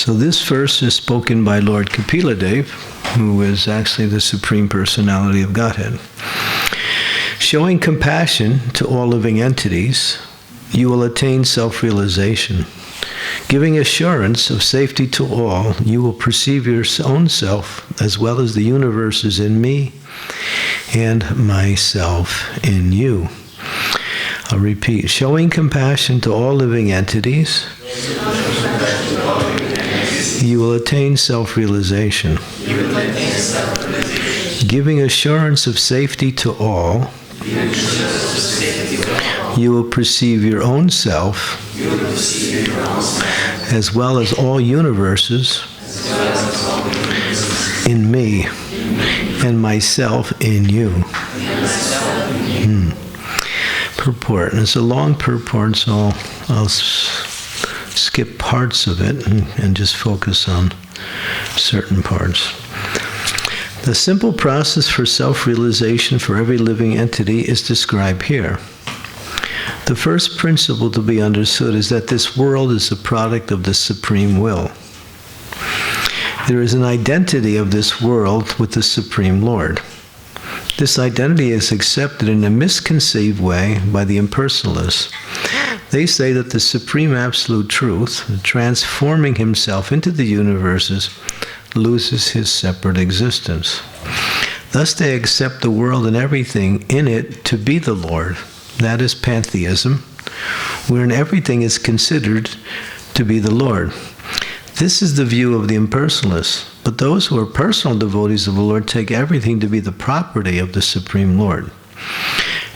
So this verse is spoken by Lord Kapila Dev, who is actually the Supreme Personality of Godhead. Showing compassion to all living entities, you will attain self-realization. Giving assurance of safety to all, you will perceive your own self as well as the universe is in me and myself in you. I'll repeat. Showing compassion to all living entities, you will attain self-realization. Giving assurance of safety to all, you will perceive your own self as well as all universes in me and myself in you. Purport. And it's a long purport, so I'll skip parts of it and just focus on certain parts. The simple process for self-realization for every living entity is described here. The first principle to be understood is that this world is a product of the Supreme Will. There is an identity of this world with the Supreme Lord. This identity is accepted in a misconceived way by the impersonalists. They say that the Supreme Absolute Truth, transforming himself into the universes, loses his separate existence. Thus they accept the world and everything in it to be the Lord. That is pantheism, wherein everything is considered to be the Lord. This is the view of the impersonalists, but those who are personal devotees of the Lord take everything to be the property of the Supreme Lord.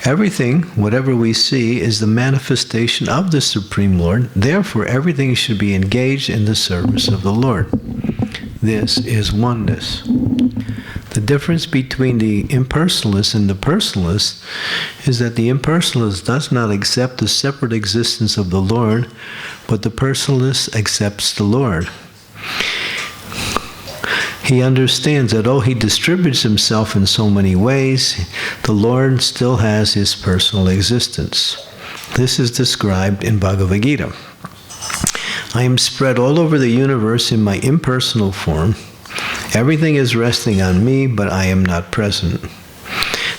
Everything, whatever we see, is the manifestation of the Supreme Lord. Therefore, everything should be engaged in the service of the Lord. This is oneness. The difference between the impersonalist and the personalist is that the impersonalist does not accept the separate existence of the Lord, but the personalist accepts the Lord. He understands that, he distributes himself in so many ways, the Lord still has his personal existence. This is described in Bhagavad Gita. I am spread all over the universe in my impersonal form. Everything is resting on me, but I am not present.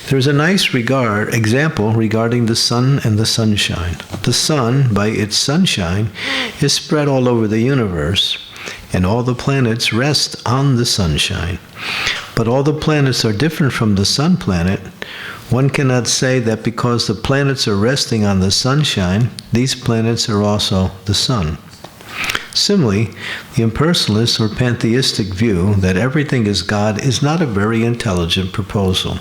There is a nice example regarding the sun and the sunshine. The sun, by its sunshine, is spread all over the universe, and all the planets rest on the sunshine. But all the planets are different from the sun planet. One cannot say that because the planets are resting on the sunshine, these planets are also the sun. Similarly, the impersonalist or pantheistic view that everything is God is not a very intelligent proposal.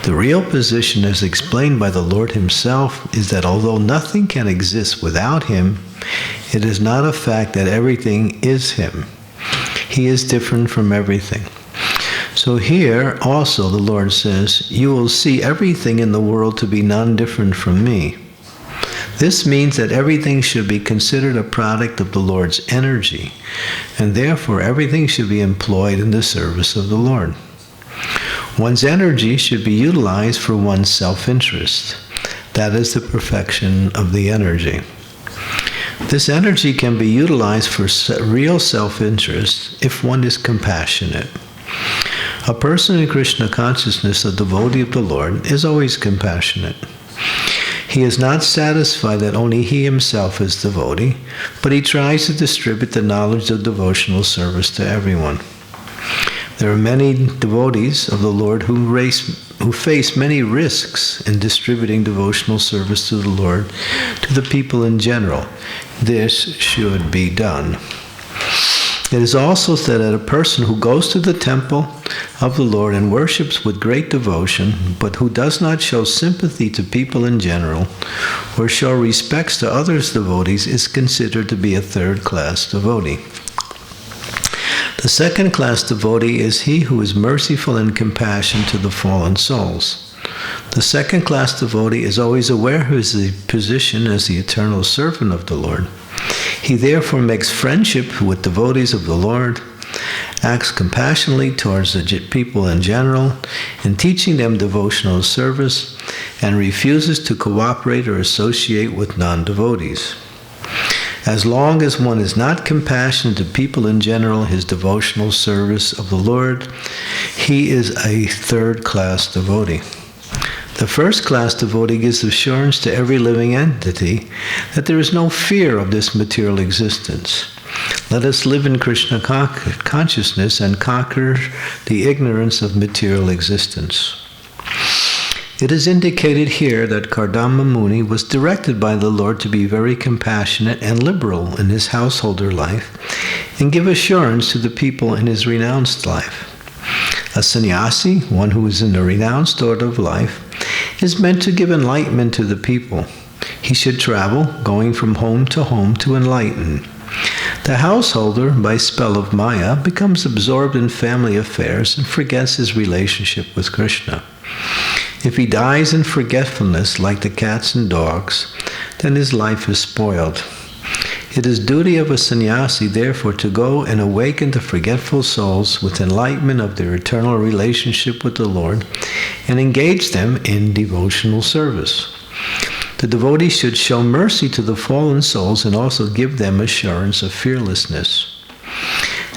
The real position, as explained by the Lord himself, is that although nothing can exist without him, it is not a fact that everything is him. He is different from everything. So here also the Lord says, you will see everything in the world to be non-different from me. This means that everything should be considered a product of the Lord's energy, and therefore everything should be employed in the service of the Lord. One's energy should be utilized for one's self-interest. That is the perfection of the energy. This energy can be utilized for real self-interest if one is compassionate. A person in Krishna consciousness, a devotee of the Lord, is always compassionate. He is not satisfied that only he himself is devotee, but he tries to distribute the knowledge of devotional service to everyone. There are many devotees of the Lord who face many risks in distributing devotional service to the Lord to the people in general. This should be done. It is also said that a person who goes to the temple of the Lord and worships with great devotion, but who does not show sympathy to people in general, or show respects to others' devotees, is considered to be a third-class devotee. The second-class devotee is he who is merciful and compassionate to the fallen souls. The second-class devotee is always aware of his position as the eternal servant of the Lord. He therefore makes friendship with devotees of the Lord, acts compassionately towards the people in general, in teaching them devotional service, and refuses to cooperate or associate with non-devotees. As long as one is not compassionate to people in general, his devotional service of the Lord, he is a third-class devotee. The first-class devotee gives assurance to every living entity that there is no fear of this material existence. Let us live in Krishna consciousness and conquer the ignorance of material existence. It is indicated here that Candramauli was directed by the Lord to be very compassionate and liberal in his householder life and give assurance to the people in his renounced life. A sannyasi, one who is in the renounced order of life, is meant to give enlightenment to the people. He should travel, going from home to enlighten. The householder, by spell of Maya, becomes absorbed in family affairs and forgets his relationship with Krishna. If he dies in forgetfulness like the cats and dogs, then his life is spoiled. It is duty of a sannyasi, therefore, to go and awaken the forgetful souls with enlightenment of their eternal relationship with the Lord and engage them in devotional service. The devotee should show mercy to the fallen souls and also give them assurance of fearlessness.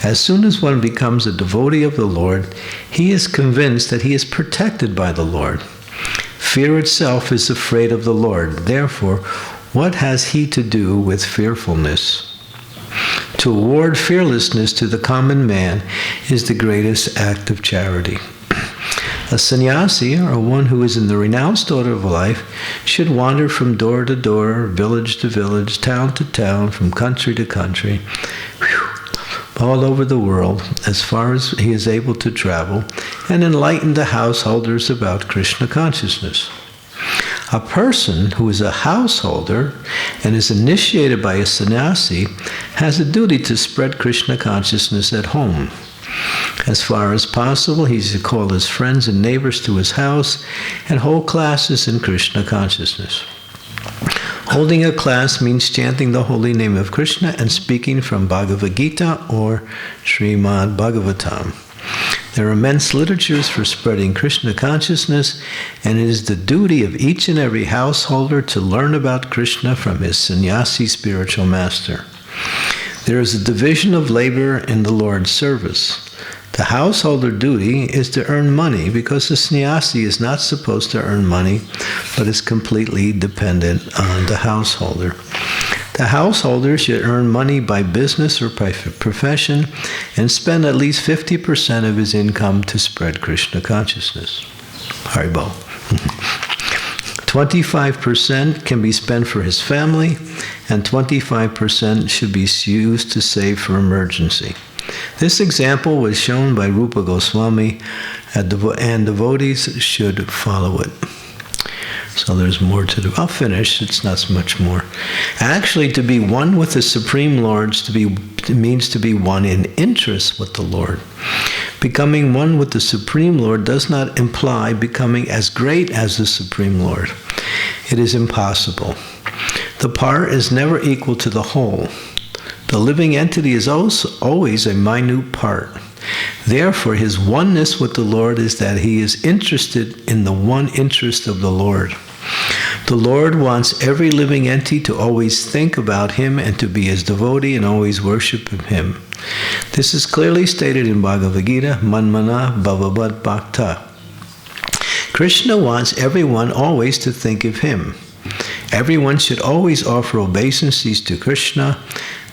As soon as one becomes a devotee of the Lord, he is convinced that he is protected by the Lord. Fear itself is afraid of the Lord. Therefore, what has he to do with fearfulness? To award fearlessness to the common man is the greatest act of charity. A sannyasi, or one who is in the renounced order of life, should wander from door to door, village to village, town to town, from country to country, all over the world, as far as he is able to travel, and enlighten the householders about Krishna consciousness. A person who is a householder and is initiated by a sannyasi has a duty to spread Krishna consciousness at home. As far as possible, he is to call his friends and neighbors to his house and hold classes in Krishna consciousness. Holding a class means chanting the holy name of Krishna and speaking from Bhagavad Gita or Srimad Bhagavatam. There are immense literatures for spreading Krishna consciousness, and it is the duty of each and every householder to learn about Krishna from his sannyasi spiritual master. There is a division of labor in the Lord's service. The householder duty is to earn money because the sannyasi is not supposed to earn money, but is completely dependent on the householder. The householder should earn money by business or by profession and spend at least 50% of his income to spread Krishna consciousness. Haribol. 25% can be spent for his family, and 25% should be used to save for emergency. This example was shown by Rupa Goswami, and devotees should follow it. So there's more to do. I'll finish. It's not so much more. Actually, to be one with the Supreme Lord means to be one in interest with the Lord. Becoming one with the Supreme Lord does not imply becoming as great as the Supreme Lord. It is impossible. The part is never equal to the whole. The living entity is also always a minute part. Therefore, his oneness with the Lord is that he is interested in the one interest of the Lord. The Lord wants every living entity to always think about him and to be his devotee and always worship him. This is clearly stated in Bhagavad Gita, Manmana Bhavavat Bhakta. Krishna wants everyone always to think of him. Everyone should always offer obeisances to Krishna.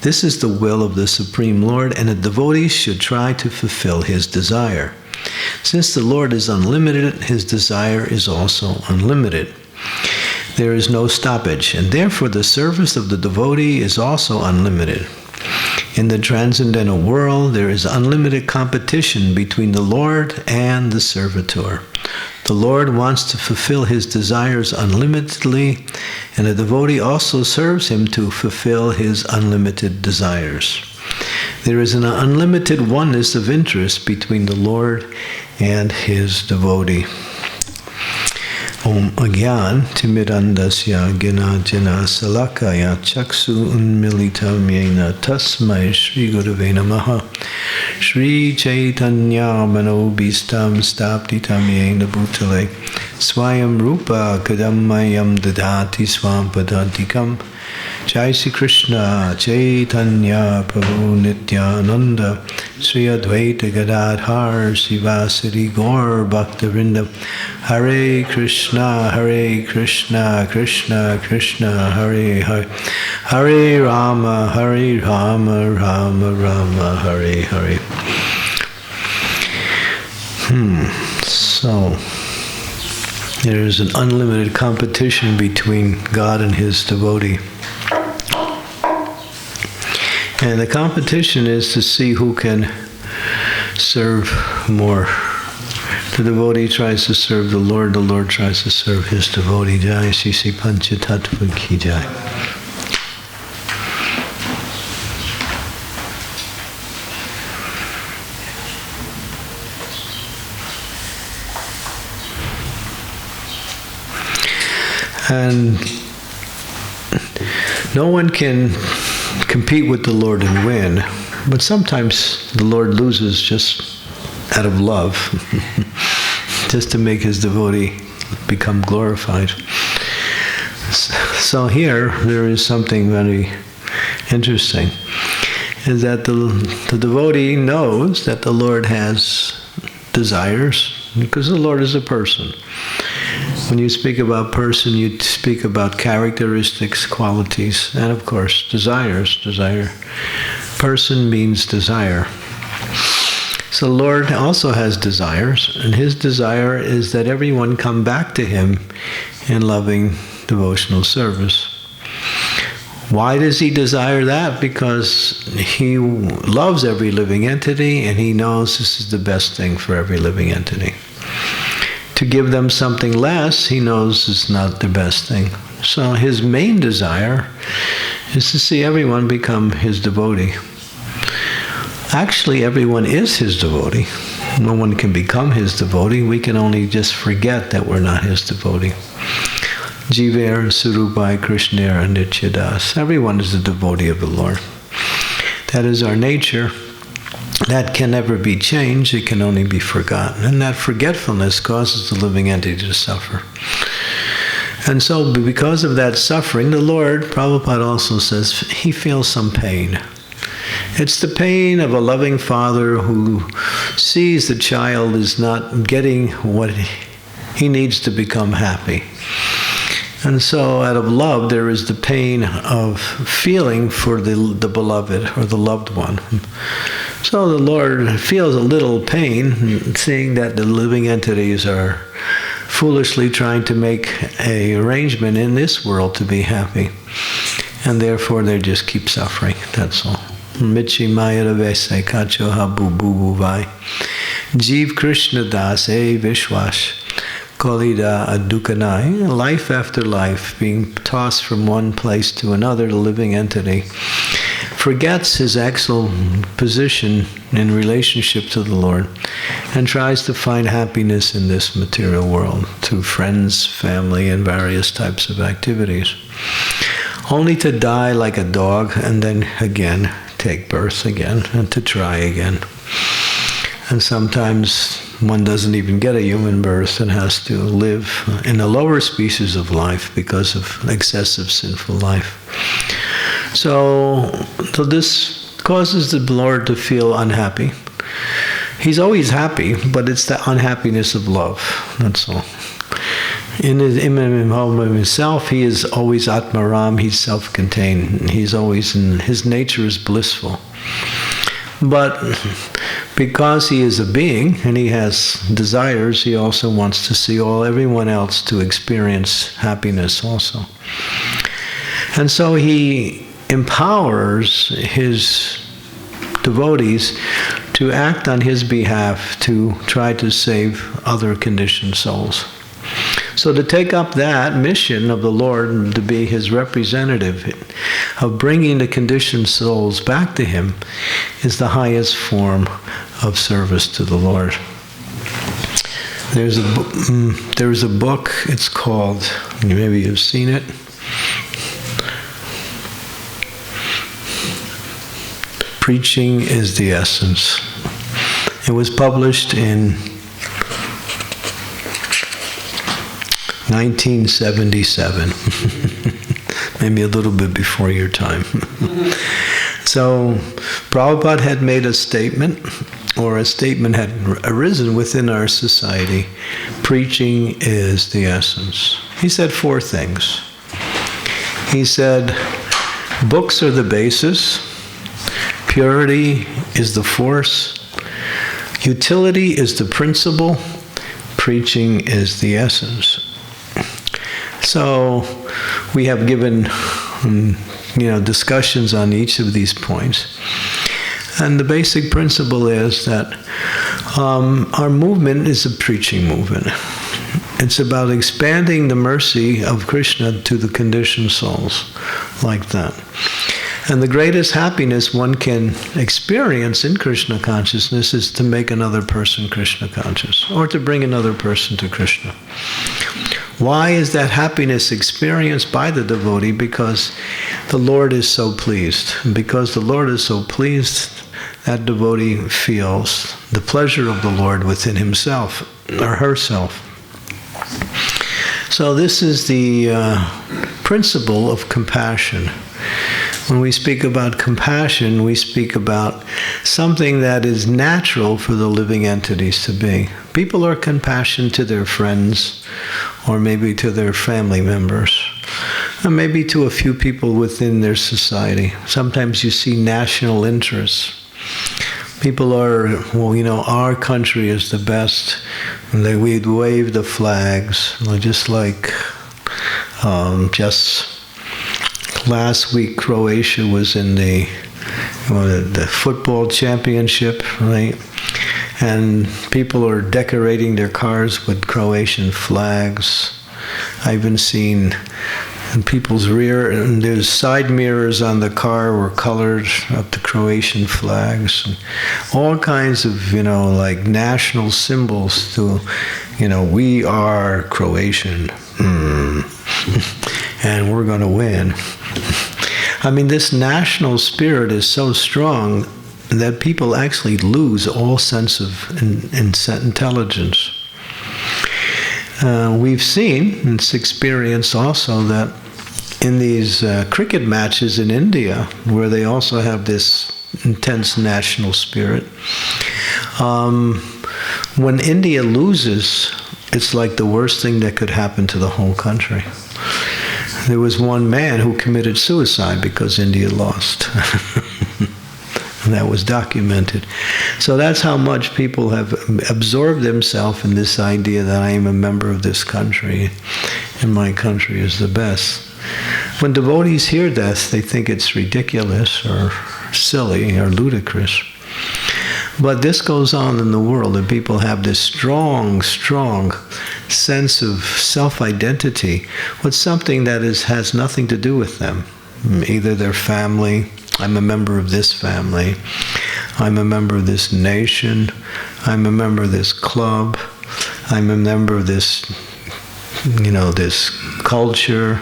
This is the will of the Supreme Lord, and a devotee should try to fulfill his desire. Since the Lord is unlimited, his desire is also unlimited. There is no stoppage, and therefore the service of the devotee is also unlimited. In the transcendental world, there is unlimited competition between the Lord and the servitor. The Lord wants to fulfill his desires unlimitedly, and a devotee also serves him to fulfill his unlimited desires. There is an unlimited oneness of interest between the Lord and his devotee. Om Agyan Timirandasya Gnana Salakaya Chaksu Unmilitam Yena Tasmai Shri Gurave Namaha Shri Chaitanya Manobhistam Staptitam Yena Bhutale Swayam Rupa Kadammayam Dadati Swam Padantikam Jai Shri Krishna Chaitanya Prabhu Nityananda Sri Advaita Gadadhar Sivasari Gaur Bhaktivinoda Hare Krishna Krishna Krishna Hare Hare Hare Rama Rama Rama Hare Hare. So there is an unlimited competition between God and his devotee. And the competition is to see who can serve more. The devotee tries to serve the Lord tries to serve his devotee. Jai Shri Shri Panchatattva Ki Jai. And no one can compete with the Lord and win, but sometimes the Lord loses just out of love, just to make his devotee become glorified. So here, there is something very interesting, is that the devotee knows that the Lord has desires, because the Lord is a person. When you speak about person, you speak about characteristics, qualities, and of course, desires. Person means desire. So the Lord also has desires, and his desire is that everyone come back to him in loving devotional service. Why does he desire that? Because he loves every living entity, and he knows this is the best thing for every living entity. To give them something less, he knows is not the best thing. So his main desire is to see everyone become his devotee. Actually, everyone is his devotee. No one can become his devotee. We can only just forget that we're not his devotee. Jiver Surupai Krishnera Nityadas. Everyone is the devotee of the Lord. That is our nature. That can never be changed, it can only be forgotten. And that forgetfulness causes the living entity to suffer. And so because of that suffering, the Lord, Prabhupada also says, he feels some pain. It's the pain of a loving father who sees the child is not getting what he needs to become happy. And so out of love, there is the pain of feeling for the beloved or the loved one. So the Lord feels a little pain seeing that the living entities are foolishly trying to make an arrangement in this world to be happy. And therefore they just keep suffering, that's all. Michi Maya Vese Kacho Habu Bubu Vai Jeev Krishna Das E Vishwash Kolida Adukanai, life after life, being tossed from one place to another, the living entity forgets his actual position in relationship to the Lord and tries to find happiness in this material world through friends, family, and various types of activities, only to die like a dog and then again take birth again and to try again. And sometimes one doesn't even get a human birth and has to live in a lower species of life because of excessive sinful life. So this causes the Lord to feel unhappy. He's always happy, but it's the unhappiness of love, that's all. In himself, he is always Atmaram, he's self-contained. He's always his nature is blissful. But because he is a being and he has desires, he also wants to see everyone else to experience happiness also. And so he empowers his devotees to act on his behalf to try to save other conditioned souls. So to take up that mission of the Lord to be his representative of bringing the conditioned souls back to him is the highest form of service to the Lord. There's a book, it's called, maybe you've seen it, Preaching is the Essence. It was published in 1977. maybe a little bit before your time. So Prabhupada had made a statement, or a statement had arisen within our society. Preaching is the essence. He said 4 things. He said, books are the basis, purity is the force, utility is the principle, preaching is the essence. So we have given discussions on each of these points. And the basic principle is that our movement is a preaching movement. It's about expanding the mercy of Krishna to the conditioned souls, like that. And the greatest happiness one can experience in Krishna consciousness is to make another person Krishna conscious, or to bring another person to Krishna. Why is that happiness experienced by the devotee? Because the Lord is so pleased. And because the Lord is so pleased, that devotee feels the pleasure of the Lord within himself or herself. So this is the principle of compassion. When we speak about compassion, we speak about something that is natural for the living entities to be. People are compassionate to their friends, or maybe to their family members, or maybe to a few people within their society. Sometimes you see national interests. People are, our country is the best. And we'd wave the flags, just like just last week Croatia was in the football championship, right? And people are decorating their cars with Croatian flags. I've even seen in people's rear, and there's side mirrors on the car were colored of the Croatian flags. And all kinds of, like national symbols to, we are Croatian. And we're going to win. I mean, this national spirit is so strong that people actually lose all sense of intelligence. We've seen, it's experienced also, that in these cricket matches in India, where they also have this intense national spirit, when India loses, it's like the worst thing that could happen to the whole country. There was one man who committed suicide because India lost. And that was documented. So that's how much people have absorbed themselves in this idea that I am a member of this country and my country is the best. When devotees hear this, they think it's ridiculous or silly or ludicrous. But this goes on in the world, and people have this strong, strong sense of self-identity with something that has nothing to do with them. Either their family, I'm a member of this family, I'm a member of this nation, I'm a member of this club, I'm a member of this, this culture,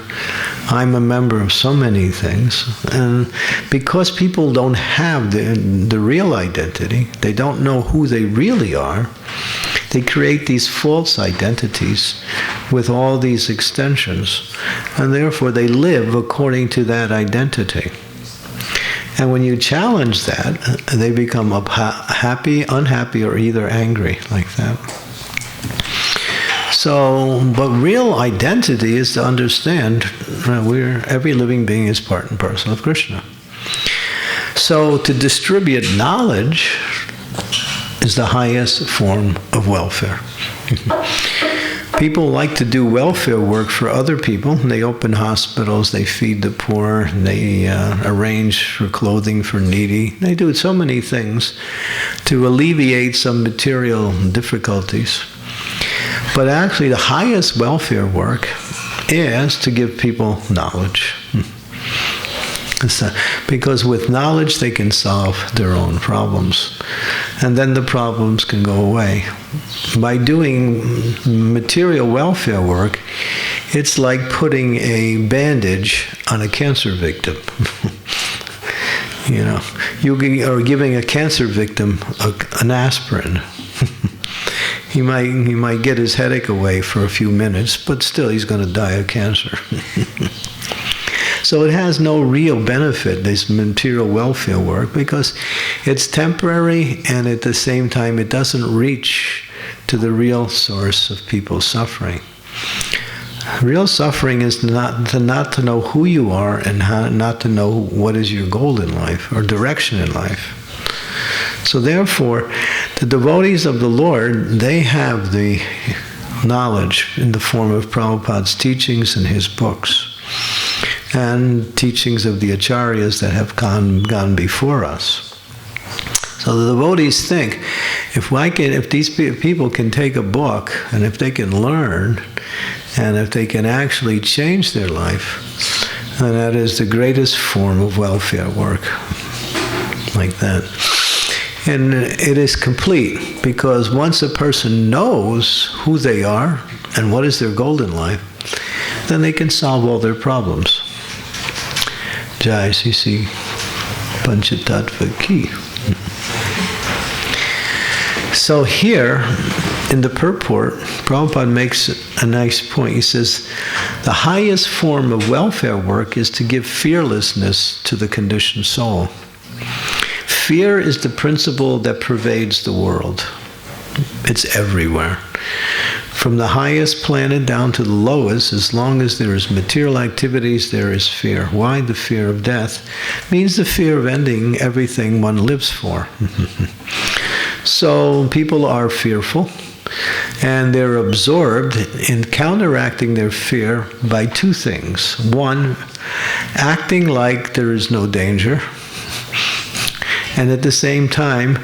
I'm a member of so many things. And because people don't have the real identity, they don't know who they really are, they create these false identities with all these extensions, and therefore they live according to that identity. And when you challenge that, they become happy, unhappy, or either angry, like that. So, but real identity is to understand every living being is part and parcel of Krishna. So to distribute knowledge is the highest form of welfare. People like to do welfare work for other people. They open hospitals, they feed the poor, they arrange for clothing for needy. They do so many things to alleviate some material difficulties. But actually the highest welfare work is to give people knowledge. Because with knowledge they can solve their own problems. And then the problems can go away. By doing material welfare work, it's like putting a bandage on a cancer victim. You are giving a cancer victim an aspirin. He might get his headache away for a few minutes, but still he's going to die of cancer. So it has no real benefit, this material welfare work, because it's temporary, and at the same time it doesn't reach to the real source of people's suffering. Real suffering is not to know who you are, and not to know what is your goal in life or direction in life. So therefore, the devotees of the Lord, they have the knowledge in the form of Prabhupada's teachings and his books, and teachings of the acharyas that have gone before us. So the devotees think, if these people can take a book, and if they can learn, and if they can actually change their life, then that is the greatest form of welfare work, like that. And it is complete, because once a person knows who they are and what is their goal in life, then they can solve all their problems. Jai Sisi Panchatattva Ki. So here, in the purport, Prabhupada makes a nice point. He says, the highest form of welfare work is to give fearlessness to the conditioned soul. Fear is the principle that pervades the world. It's everywhere. From the highest planet down to the lowest, as long as there is material activities, there is fear. Why? The fear of death means the fear of ending everything one lives for. So people are fearful, and they're absorbed in counteracting their fear by two things. One, acting like there is no danger, and at the same time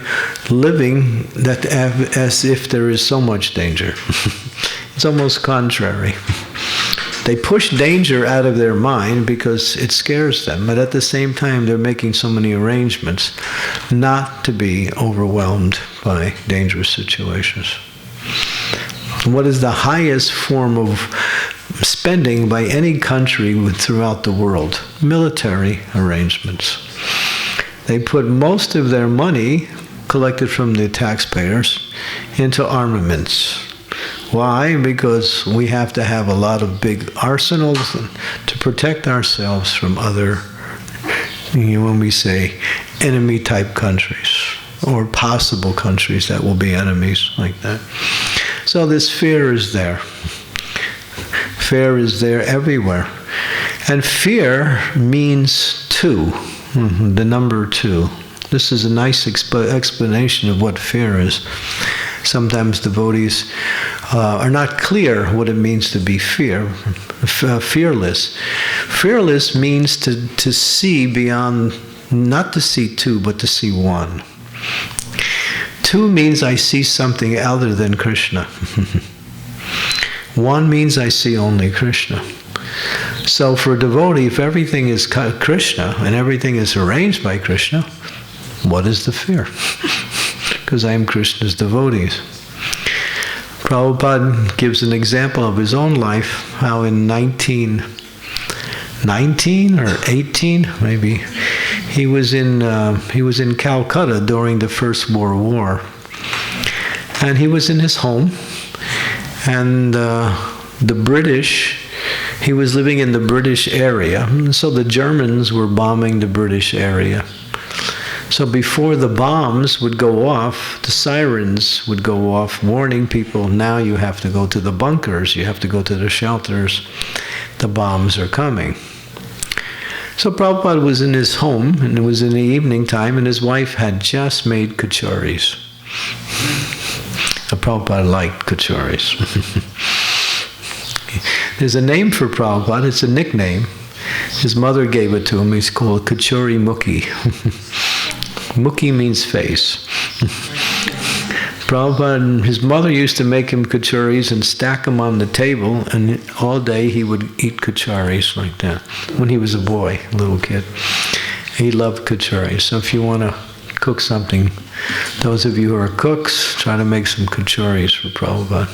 living as if there is so much danger. It's almost contrary. They push danger out of their mind because it scares them, but at the same time they're making so many arrangements not to be overwhelmed by dangerous situations. What is the highest form of spending by any country throughout the world? Military arrangements. They put most of their money collected from the taxpayers into armaments. Why? Because we have to have a lot of big arsenals to protect ourselves from other, when we say enemy-type countries, or possible countries that will be enemies, like that. So this fear is there. Fear is there everywhere. And fear means two, the number two. This is a nice explanation of what fear is. Sometimes devotees are not clear what it means to be fearless. Fearless means to see beyond, not to see two, but to see one. Two means I see something other than Krishna. One means I see only Krishna. So for a devotee, if everything is Krishna and everything is arranged by Krishna, what is the fear? Because I am Krishna's devotees. Prabhupada gives an example of his own life, how in 1919 or 18, maybe, he was in Calcutta during the First World War. And he was in his home, and the British, he was living in the British area, and so the Germans were bombing the British area. So before the bombs would go off, the sirens would go off, warning people, now you have to go to the bunkers, you have to go to the shelters, the bombs are coming. So Prabhupada was in his home, and it was in the evening time, and his wife had just made kachoris. Prabhupada liked kachoris. There's a name for Prabhupada, it's a nickname. His mother gave it to him, he's called Kachori Mukhi. Mukhi means face. Prabhupada, his mother used to make him kachoris and stack them on the table, and all day he would eat kachoris like that. When he was a boy, a little kid, he loved kachoris. So if you want to cook something, those of you who are cooks, try to make some kachoris for Prabhupada.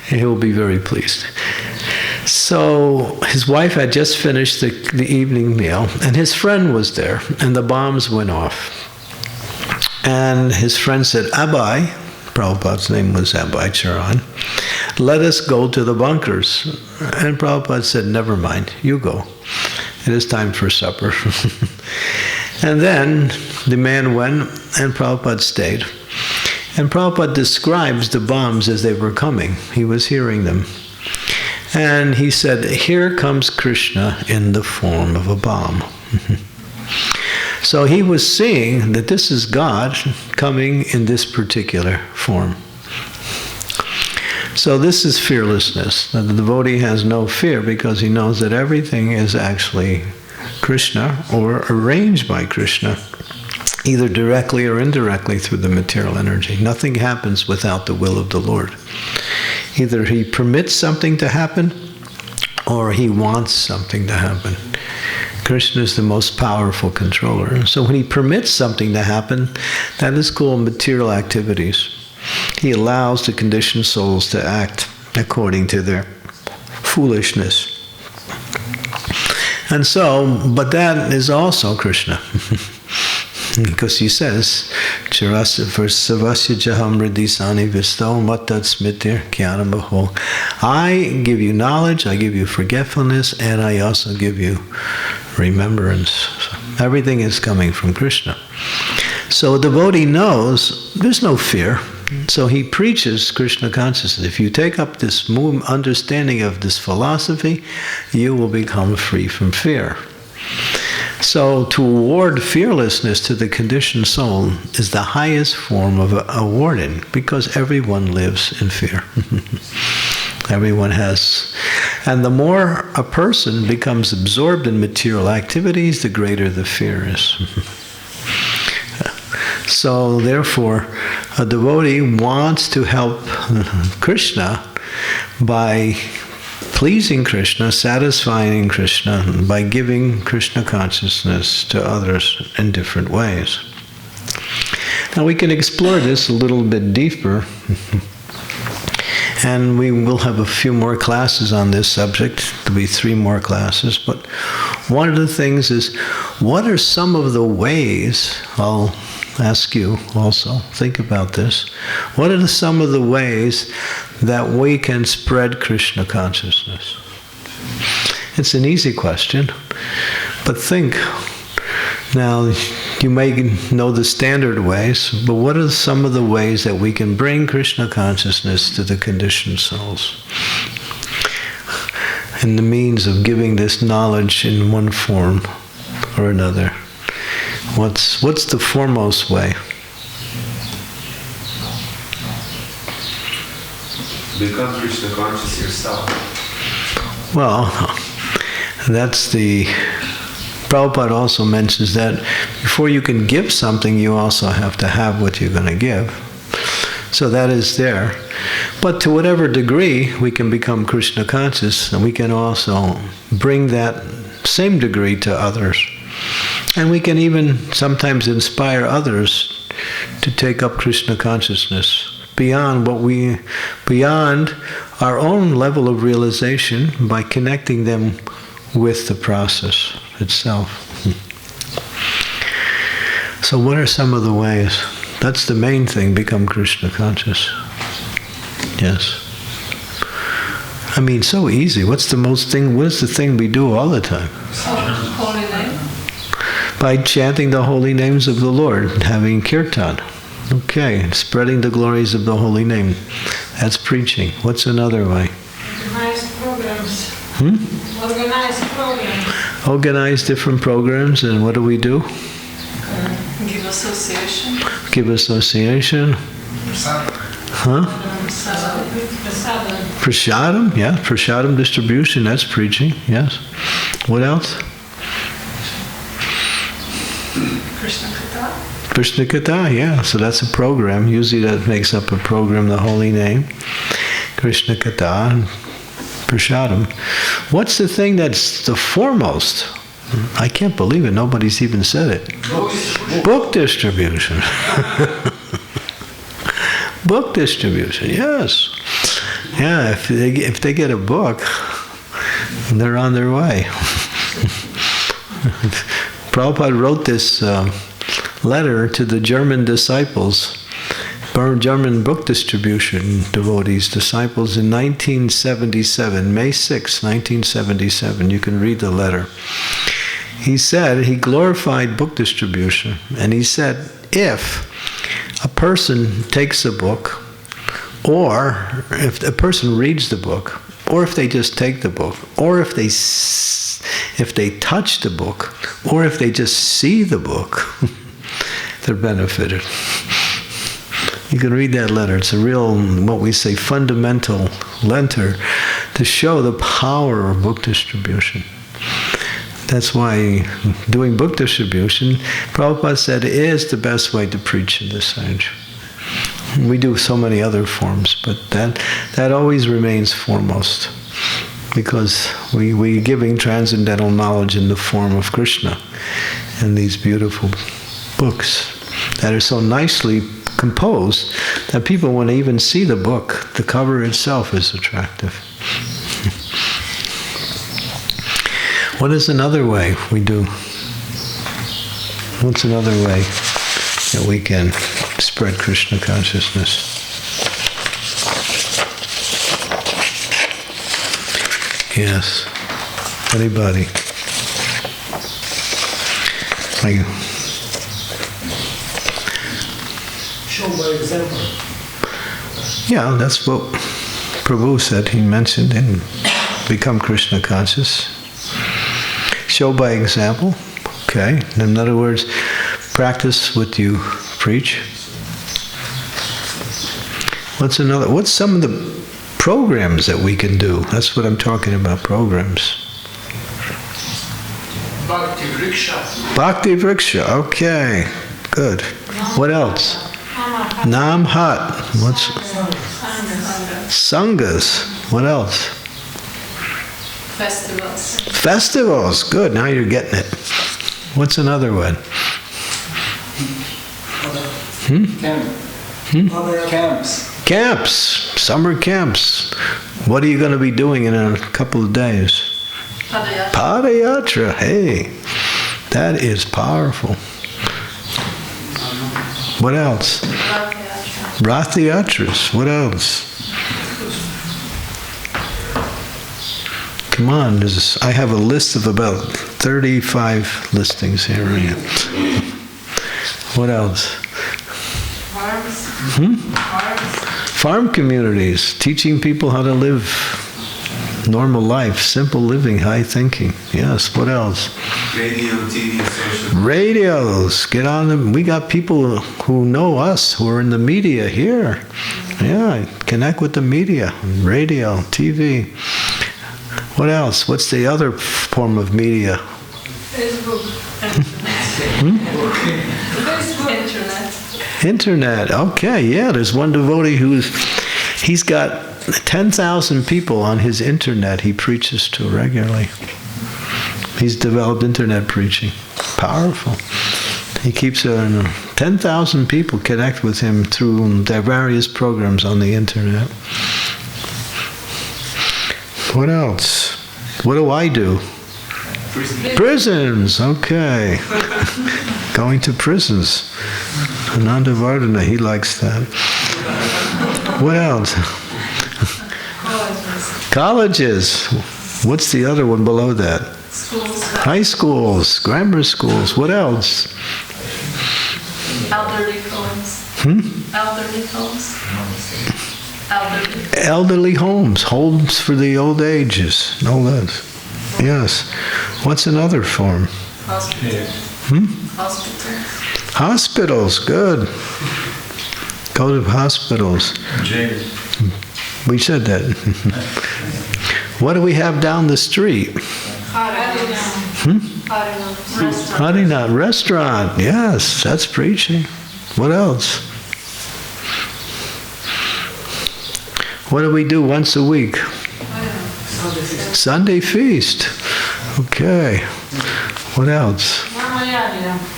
He will be very pleased. So his wife had just finished the evening meal, and his friend was there, and the bombs went off. And his friend said, Abai, Prabhupada's name was Abai Charan, let us go to the bunkers. And Prabhupada said, never mind, you go. It is time for supper. And then the man went, and Prabhupada stayed. And Prabhupada describes the bombs as they were coming. He was hearing them. And he said, here comes Krishna in the form of a bomb. So he was seeing that this is God coming in this particular form. So this is fearlessness. The devotee has no fear because he knows that everything is actually Krishna or arranged by Krishna, either directly or indirectly through the material energy. Nothing happens without the will of the Lord. Either he permits something to happen or he wants something to happen. Krishna is the most powerful controller. So when he permits something to happen, that is called material activities. He allows the conditioned souls to act according to their foolishness. And so, but that is also Krishna. Because he says, Savasya jaham ridisani visto mattat smitir kyanamaho. I give you knowledge, I give you forgetfulness, and I also give you remembrance. So everything is coming from Krishna. So a devotee knows there's no fear. So he preaches Krishna consciousness. If you take up this understanding of this philosophy, you will become free from fear. So to award fearlessness to the conditioned soul is the highest form of awarding, because everyone lives in fear. Everyone has. And the more a person becomes absorbed in material activities, the greater the fear is. So therefore, a devotee wants to help Krishna by pleasing Krishna, satisfying Krishna, by giving Krishna consciousness to others in different ways. Now we can explore this a little bit deeper, and we will have a few more classes on this subject. There'll be 3 more classes, but one of the things is, what are some of the ways, I'll ask you also, think about this. What are some of the ways that we can spread Krishna consciousness? It's an easy question, but think. Now, you may know the standard ways, but what are some of the ways that we can bring Krishna consciousness to the conditioned souls? And the means of giving this knowledge in one form or another. What's the foremost way? Become Krishna conscious yourself. Well, that's the... Prabhupada also mentions that before you can give something, you also have to have what you're going to give. So that is there. But to whatever degree we can become Krishna conscious, and we can also bring that same degree to others. And we can even sometimes inspire others to take up Krishna consciousness beyond our own level of realization by connecting them with the process itself. So what are some of the ways? That's the main thing, become Krishna conscious. Yes. I mean, so easy. What is the thing we do all the time? Holy name. By chanting the holy names of the Lord, having kirtan. Okay, spreading the glories of the holy name. That's preaching. What's another way? Organized programs. Organized programs. Organize different programs, and what do we do? Give association. Give association. Huh? Prasadam, yeah. Prasadam distribution, that's preaching, yes. What else? Krishna Katha. Krishna Katha, yeah. So that's a program. Usually that makes up a program, the holy name. Krishna Katha and Prasadam. What's the thing that's the foremost? I can't believe it. Nobody's even said it. Book distribution. Book distribution, yes. Yeah, if they get a book, they're on their way. Prabhupada wrote this letter to the German disciples German book distribution devotees, disciples in 1977, May 6, 1977. You can read the letter. He said, he glorified book distribution, and he said, if a person takes a book, or if a person reads the book, or if they just take the book, or if they touch the book, or if they just see the book, they're benefited. You can read that letter. It's a real, what we say, fundamental letter to show the power of book distribution. That's why doing book distribution, Prabhupada said, is the best way to preach in this age. We do so many other forms, but that always remains foremost, because we're giving transcendental knowledge in the form of Krishna in these beautiful books that are so nicely composed that people, when they even see the book, the cover itself is attractive. What is another way we do? What's another way that we can spread Krishna consciousness? Yes. Anybody? Show by example. Yeah, that's what Prabhu said. He mentioned in Become Krishna Conscious. Show by example. Okay. In other words, practice what you preach. What's some of the programs that we can do? That's what I'm talking about, programs. Bhakti Vriksha. Bhakti Vriksha, okay. Good. What else? Namhat. What's Sanghas? What else? Festivals. Festivals. Good. Now you're getting it. What's another one? Camps. Camps. Summer camps. What are you going to be doing in a couple of days? Padayatra. Padayatra. Hey, that is powerful. What else? Rathayatras. What else? Come on, I have a list of about 35 listings here. What else? Farm communities, teaching people how to live normal life, simple living, high thinking. Yes, what else? Radio, TV, social. Radios, get on them. We got people who know us, who are in the media here. Yeah, connect with the media, radio, TV. What else? What's the other form of media? Facebook. Facebook. Internet. Okay, yeah. There's one devotee he's got 10,000 people on his internet he preaches to regularly. He's developed internet preaching. Powerful. He keeps 10,000 people connect with him through their various programs on the internet. What else? What do I do? Prisons. Okay. Going to prisons. Ananda Vardhana, he likes that. What else? Colleges. What's the other one below that? Schools. High schools, grammar schools. What else? Elderly homes. Elderly homes. Elderly homes. Homes for the old ages. No less. Yes. What's another form? Hospitals. Hospitals. Hospitals. Good. Go to hospitals. Jail. We said that. What do we have down the street? Harinath restaurant. Yes, that's preaching. What else? What do we do once a week? Sunday feast. Okay. What else?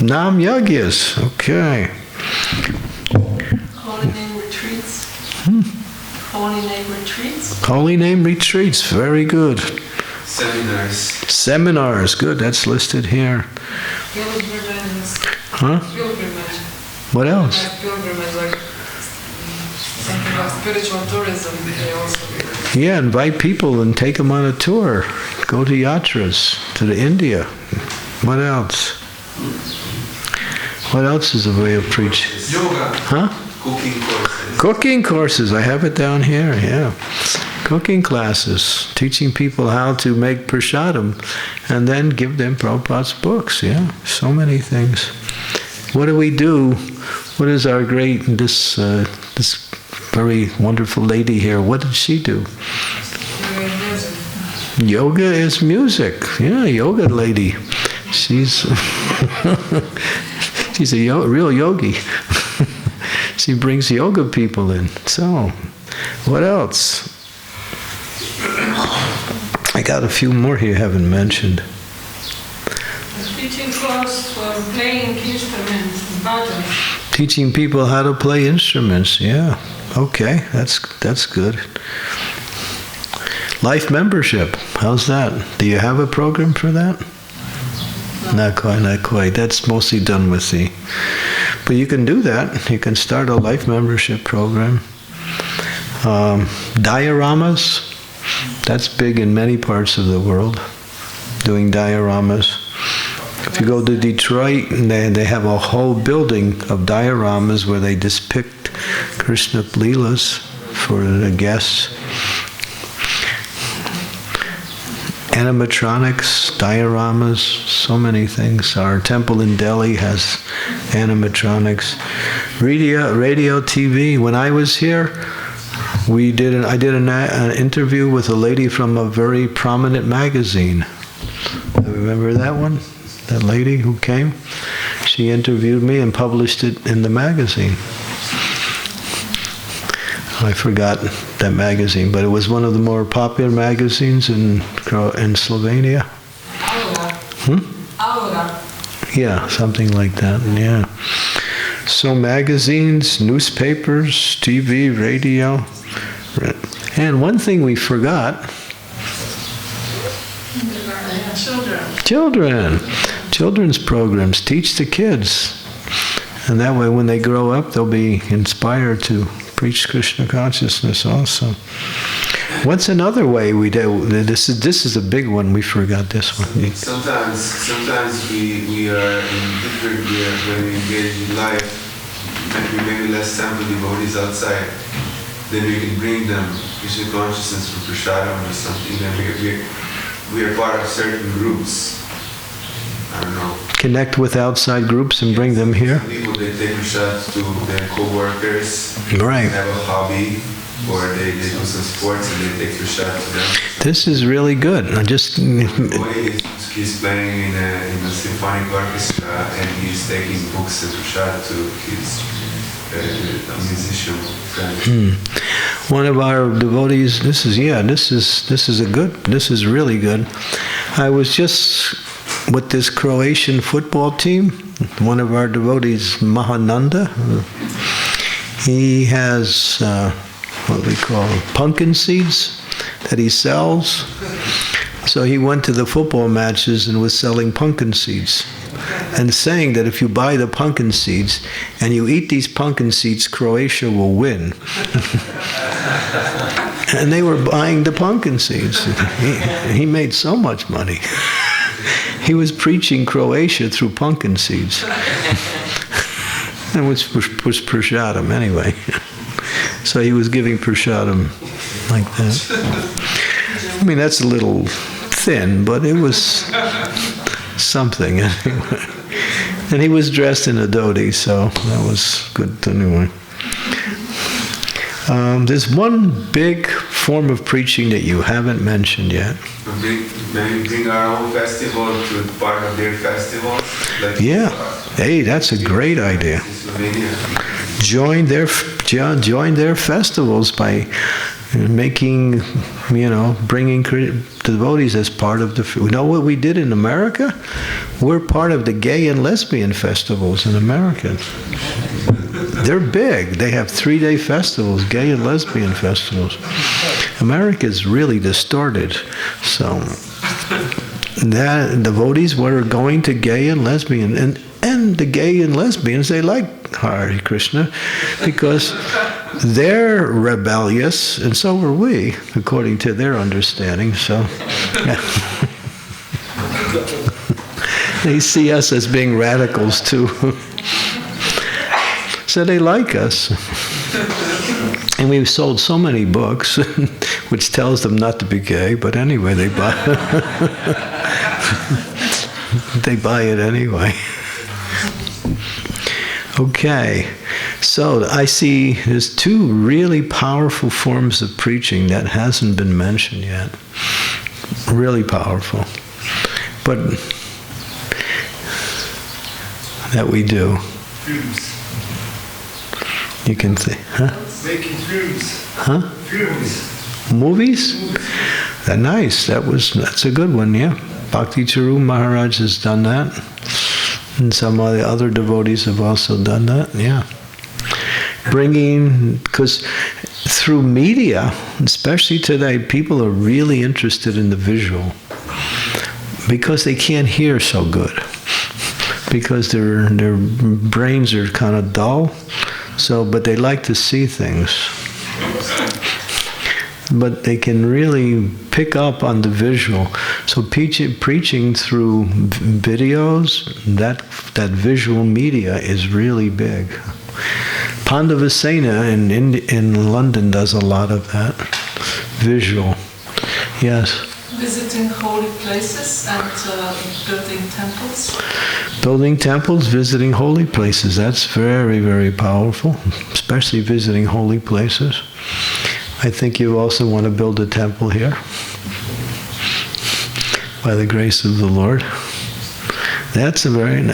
Nam Yagyas. Okay. Holy name retreats. Holy name retreats. Holy name retreats. Very good. Seminars. Seminars. Good. That's listed here. Pilgrimages. Huh? Pilgrimage. What else? Pilgrimage, like Something like spiritual tourism. They also. Yeah, invite people and take them on a tour. Go to yatras, to the India. What else? What else is a way of preaching? Yoga. Huh? Cooking courses. Cooking courses. I have it down here, yeah. Cooking classes. Teaching people how to make prasadam and then give them Prabhupada's books, yeah. So many things. What do we do? What is our great, this very wonderful lady here, what did she do? Yoga is music. Yeah, yoga lady. She's she's a real yogi. She brings yoga people in. So, what else? I got a few more here you haven't mentioned. Teaching class for playing instruments, bhajan. Teaching people how to play instruments. Yeah. Okay, that's good. Life membership. How's that? Do you have a program for that? No. Not quite. That's mostly done with the... But you can do that. You can start a life membership program. Dioramas. That's big in many parts of the world. Doing dioramas. If you go to Detroit, they have a whole building of dioramas where they depict Krishna Leelas for the guests. Animatronics, dioramas, so many things. Our temple in Delhi has animatronics. Radio, TV. When I was here, I did an interview with a lady from a very prominent magazine. Remember that one? That lady who came? She interviewed me and published it in the magazine. I forgot that magazine, but it was one of the more popular magazines in Slovenia. Aura. Yeah, something like that, yeah. So magazines, newspapers, TV, radio. And one thing we forgot. Children. Children's programs. Teach the kids. And that way when they grow up, they'll be inspired to preach Krishna consciousness also. What's another way we do? This is a big one. We forgot this one. Sometimes we are in different when we engage in life, and maybe less time with devotees outside. Then we can bring them Krishna consciousness for prasadam or something. Then we are part of certain groups. I don't know. Connect with outside groups and bring them here. People, they take prasad to their co-workers. Right. They have a hobby, or they do some sports and they take prasad to them. This is really good. He's playing in a symphonic orchestra and he's taking books and prasad to his musician friend. One of our devotees. This is really good. I was just with this Croatian football team. One of our devotees, Mahananda. He has what we call pumpkin seeds that he sells. So he went to the football matches and was selling pumpkin seeds and saying that if you buy the pumpkin seeds and you eat these pumpkin seeds, Croatia will win. And they were buying the pumpkin seeds. He made so much money. He was preaching Croatia through pumpkin seeds. And which was prasadam anyway. So he was giving prasadam like that. I mean, that's a little thin, but it was something anyway. And he was dressed in a dhoti, so that was good anyway. There's one big form of preaching that you haven't mentioned yet. Maybe bring our own festival to part of their festival. Like Hey, that's a great idea. Join their festivals by making, bringing devotees as part of the... You know what we did in America? We're part of the gay and lesbian festivals in America. They're big. They have 3-day festivals, gay and lesbian festivals. America is really distorted. So, devotees were going to gay and lesbian, and even the gay and lesbians, they like Hare Krishna because they're rebellious, and so are we, according to their understanding. So yeah. They see us as being radicals too. So they like us. And we've sold so many books, which tells them not to be gay, but anyway, they buy they buy it anyway. Okay, so I see there's two really powerful forms of preaching that hasn't been mentioned yet. Really powerful. But that we do. Films. You can say, huh? Making films. Huh? Films. Movies? Nice. That's a good one, yeah. Bhakti Charu Maharaj has done that. And some of the other devotees have also done that, yeah. Because through media, especially today, people are really interested in the visual. Because they can't hear so good. Because their brains are kind of dull. But they like to see things. But they can really pick up on the visual. So preaching through videos, that visual media is really big. Pandavasena in London does a lot of that. Visual. Yes. Visiting holy places and building temples. Building temples, visiting holy places, that's very, very powerful, especially visiting holy places. I think you also want to build a temple here, by the grace of the Lord. That's a very,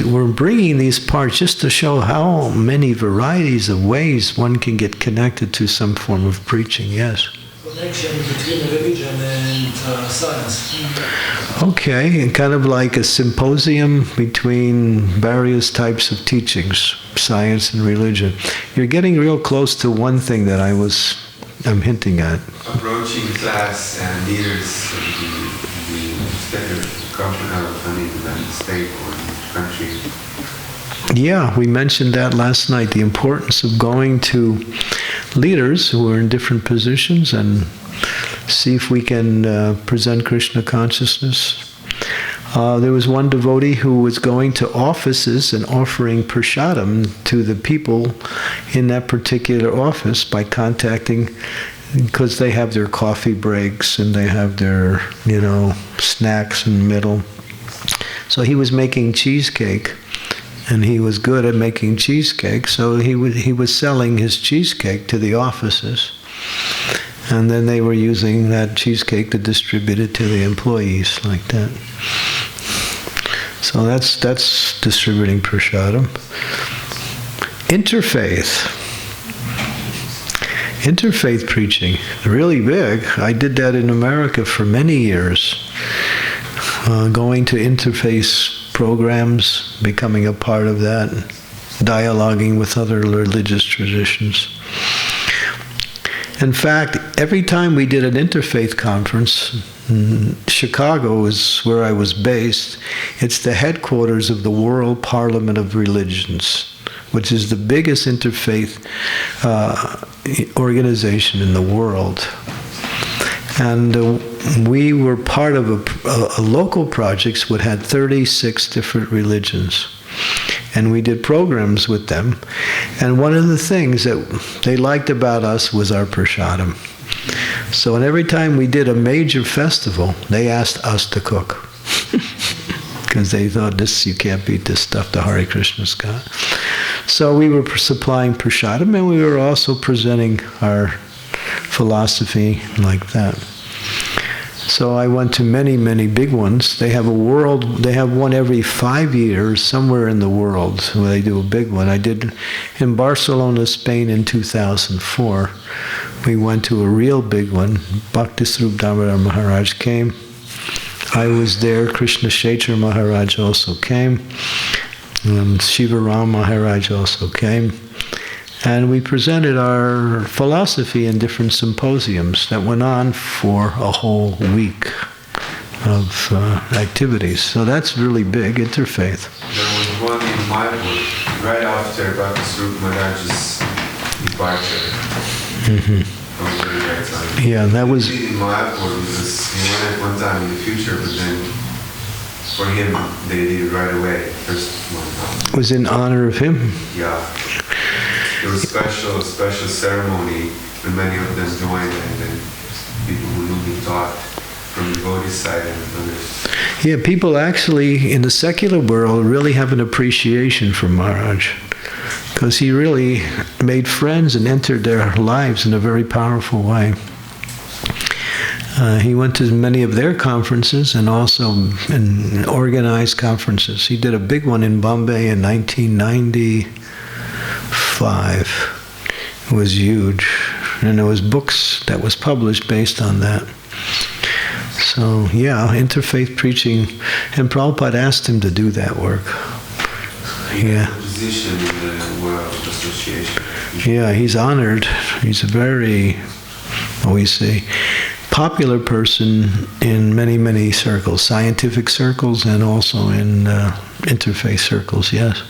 we're bringing these parts just to show how many varieties of ways one can get connected to some form of preaching, yes. Connection between religion and science. Okay, and kind of like a symposium between various types of teachings, science and religion. You're getting real close to one thing that I'm hinting at. Approaching class and leaders of the company, the state or the country. Yeah, we mentioned that last night, the importance of going to leaders who are in different positions and see if we can present Krishna consciousness. There was one devotee who was going to offices and offering prasadam to the people in that particular office by contacting, because they have their coffee breaks and they have their, snacks in the middle. So he was making cheesecake. And he was good at making cheesecake, so he was selling his cheesecake to the offices. And then they were using that cheesecake to distribute it to the employees, like that. So that's distributing prasadam. Interfaith preaching, really big. I did that in America for many years. Going to interfaith programs, becoming a part of that, dialoguing with other religious traditions. In fact, every time we did an interfaith conference, Chicago is where I was based. It's the headquarters of the World Parliament of Religions, which is the biggest interfaith organization in the world. And we were part of a local project which had 36 different religions. And we did programs with them. And one of the things that they liked about us was our prasadam. So every time we did a major festival, they asked us to cook. Because they thought, you can't beat this stuff the Hare Krishna's got. So we were supplying prasadam, and we were also presenting our philosophy like that. So I went to many, many big ones. They have one every 5 years somewhere in the world where they do a big one. I did in Barcelona, Spain in 2004. We went to a real big one. Bhaktiswarup Damodar Maharaj came. I was there. Krishna Kshetra Maharaj also came. Shivaram Maharaj also came. And we presented our philosophy in different symposiums that went on for a whole week. activities. So that's really big, interfaith. There was one in Mayapur, right after Bhakti Swarup Maharaj's departure. From the right side. Yeah, that was... in Mayapur because he wanted one time in the future, but then for him, they did it right away. First one. Was in honor of him? Yeah. There was special ceremony when many of them joined, and then people who knew him talked from the devotee side and others. Yeah, people actually in the secular world really have an appreciation for Maharaj, because he really made friends and entered their lives in a very powerful way. He went to many of their conferences and also in organized conferences. He did a big one in Bombay in 1995. It was huge. And there was books that was published based on that. So, yeah, interfaith preaching. And Prabhupada asked him to do that work. Yeah. Position in the World Association. Yeah, he's honored. He's a very, what we say, popular person in many, many circles, scientific circles and also in interfaith circles, yes.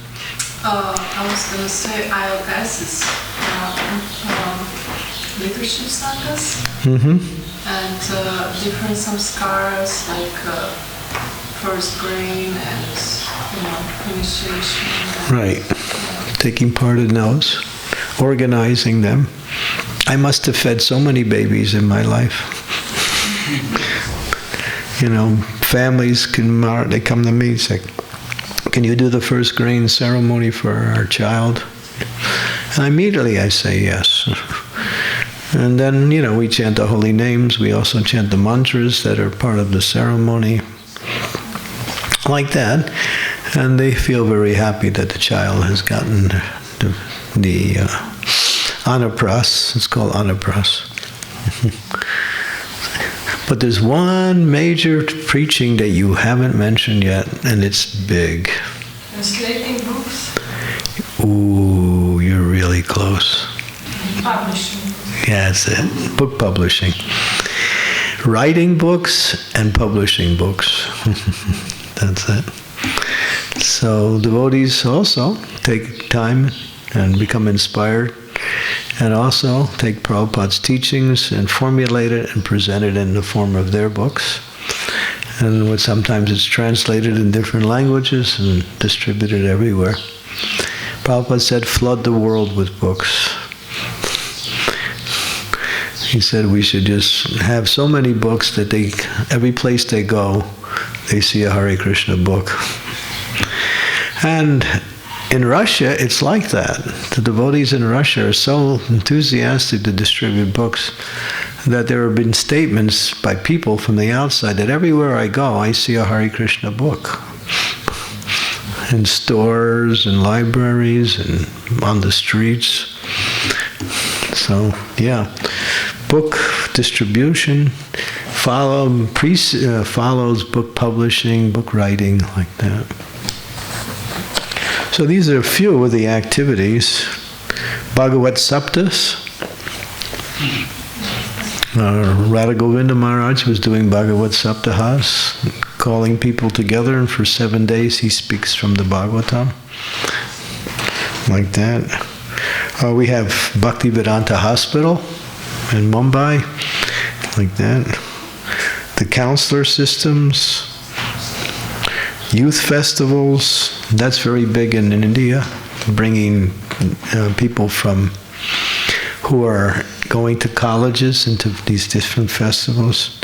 I was going to say ILS is leadership sanghas and different samskaras like first grain and initiation. Right. Taking part in those, organizing them. I must have fed so many babies in my life. Families they come to me and say, "Can you do the first grain ceremony for our child?" And immediately I say yes. And then, we chant the holy names. We also chant the mantras that are part of the ceremony. Like that. And they feel very happy that the child has gotten the anapras. It's called anapras. But there's one major preaching that you haven't mentioned yet, and it's big. Translating books. Ooh, you're really close. Publishing. Yeah, that's it. Book publishing. Writing books and publishing books. That's it. So devotees also take time and become inspired, and also take Prabhupada's teachings and formulate it and present it in the form of their books. And sometimes it's translated in different languages and distributed everywhere. Prabhupada said, flood the world with books. He said we should just have so many books that every place they go, they see a Hare Krishna book. And in Russia, it's like that. The devotees in Russia are so enthusiastic to distribute books that there have been statements by people from the outside that everywhere I go, I see a Hare Krishna book. In stores and libraries and on the streets. So, yeah. Book distribution follows book publishing, book writing, like that. So these are a few of the activities. Bhagavat Saptas. Radha Govinda Maharaj was doing Bhagavat Saptahas, calling people together, and for 7 days he speaks from the Bhagavatam. Like that. We have Bhaktivedanta Hospital in Mumbai. Like that. The counselor systems. Youth festivals, that's very big in India, bringing people who are going to colleges into these different festivals.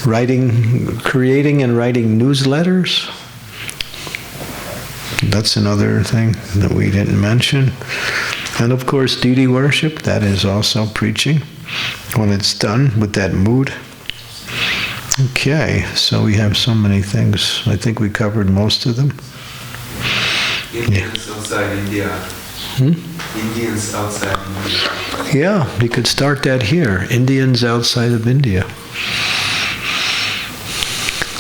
Creating and writing newsletters. That's another thing that we didn't mention. And of course, deity worship, that is also preaching when it's done with that mood. Okay, so we have so many things. I think we covered most of them. Indians outside India. Indians outside India. Yeah, you could start that here. Indians outside of India.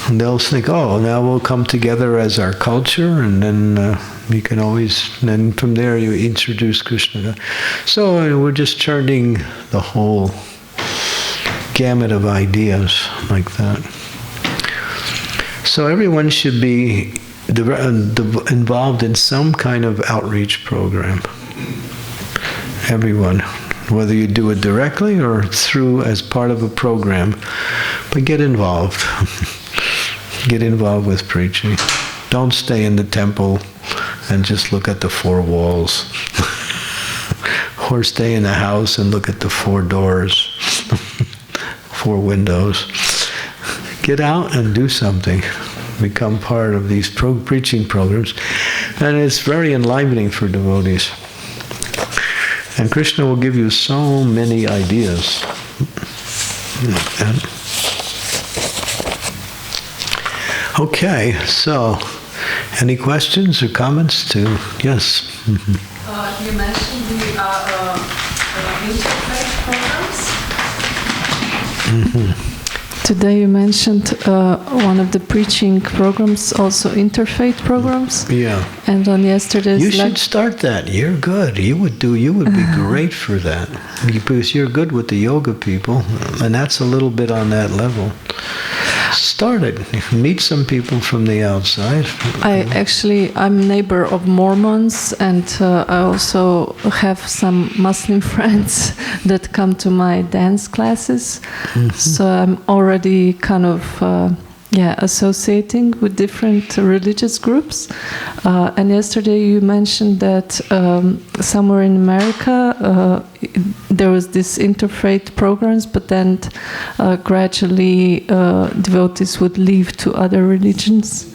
And they'll think, oh, now we'll come together as our culture, and then you can then from there you introduce Krishna. So we're just turning the whole gamut of ideas like that. So everyone should be involved in some kind of outreach program. Everyone, whether you do it directly or through as part of a program, but get involved. Get involved with preaching. Don't stay in the temple and just look at the four walls. Or stay in a house and look at the four doors, four windows. Get out and do something. Become part of these preaching programs. And it's very enlivening for devotees. And Krishna will give you so many ideas. Okay, so any questions or comments to? Yes. You mentioned the interfaith programs. Today you mentioned one of the preaching programs, also interfaith programs. Yeah. And on yesterday's you should start that. You're good. You would be great for that. Because you're good with the yoga people, and that's a little bit on that level. Start it. Meet some people from the outside. I'm neighbor of Mormons, and I also have some Muslim friends that come to my dance classes. So I'm already kind of associating with different religious groups. And yesterday you mentioned that somewhere in America there was this interfaith programs, but then gradually devotees would leave to other religions.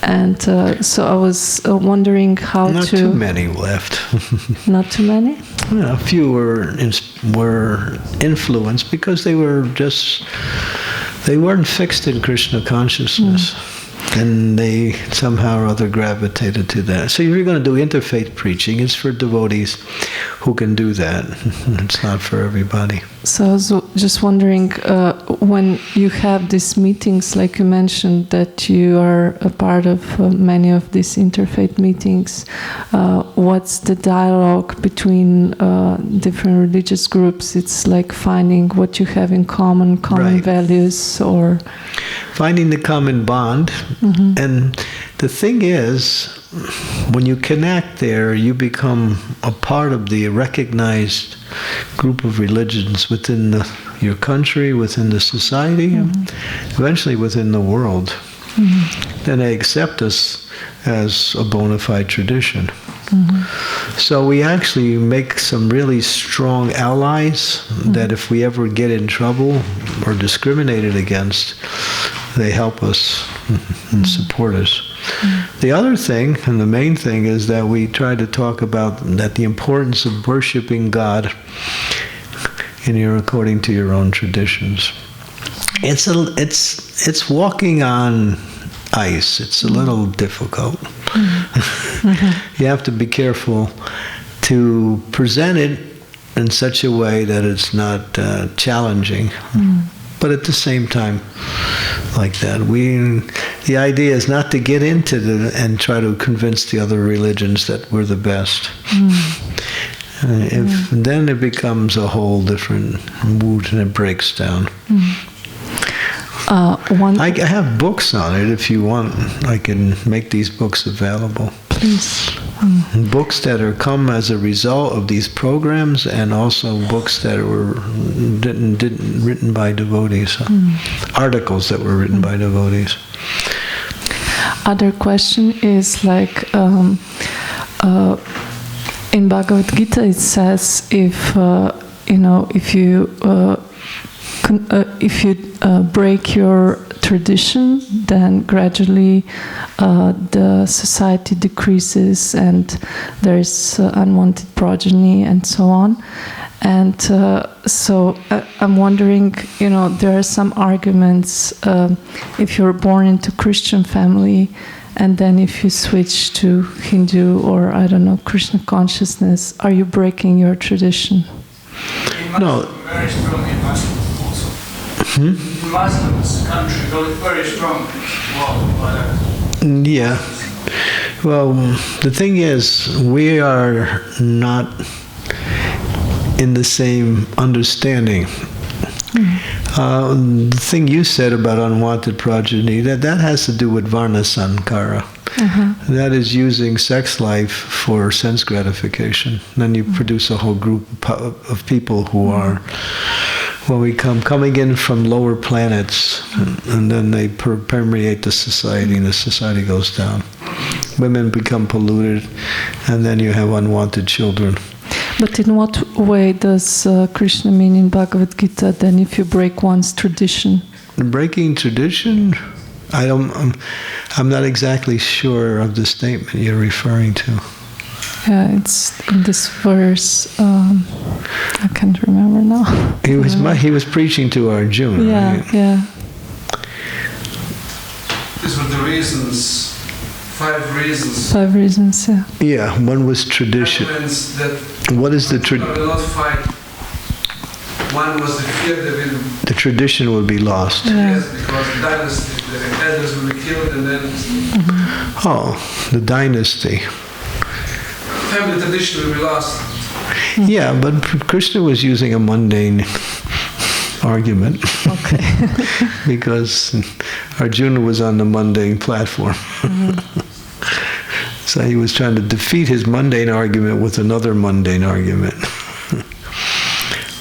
And so I was wondering how Not too many left. Not too many? A few were influenced because they weren't fixed in Krishna consciousness. And they somehow or other gravitated to that. So if you're going to do interfaith preaching, it's for devotees who can do that. It's not for everybody. So I was just wondering, when you have these meetings, like you mentioned that you are a part of many of these interfaith meetings, what's the dialogue between different religious groups? It's like finding what you have in common right. Values, or finding the common bond. And the thing is, when you connect there, you become a part of the recognized group of religions within your country, within the society, eventually within the world. Then they accept us as a bona fide tradition. So we actually make some really strong allies that if we ever get in trouble or discriminated against, they help us and support us. The other thing, and the main thing, is that we try to talk about that the importance of worshiping God according to your own traditions. It's walking on ice. It's a little difficult. You have to be careful to present it in such a way that it's not challenging. But at the same time, like that, the idea is not to get into and try to convince the other religions that we're the best. Then it becomes a whole different mood and it breaks down. I have books on it. If you want, I can make these books available. Please. Books that are come as a result of these programs, and also books that were written by devotees. Articles that were written by devotees. Other question is like in Bhagavad Gita it says if you break your tradition, then gradually the society decreases and there is unwanted progeny and so on. And so I'm wondering, there are some arguments if you're born into Christian family and then if you switch to Hindu or, Krishna consciousness, are you breaking your tradition? No. Very strong in Muslim also. Muslims country very strong. Yeah. Well, the thing is, we are not in the same understanding. The thing you said about unwanted progeny, that has to do with Varna Sankara. That is using sex life for sense gratification. Then you produce a whole group of people who are, when we coming in from lower planets, and then they permeate the society, and the society goes down. Women become polluted, and then you have unwanted children. But in what way does Krishna mean in Bhagavad Gita then if you break one's tradition? Breaking tradition? I'm not exactly sure of the statement you're referring to. Yeah, it's in this verse. I can't remember now. He was preaching to Arjuna. Yeah, right? yeah. These were the reasons. 5 reasons. 5 reasons. Yeah. Yeah, one was tradition. What is the tradition? Will not fight. One was the fear they will. The tradition will be lost. Yeah. Yes, because the dynasty, the elders will be killed, and then Oh, the dynasty. family tradition will be lost. Yeah, but Krishna was using a mundane argument. Okay. Because Arjuna was on the mundane platform. So he was trying to defeat his mundane argument with another mundane argument.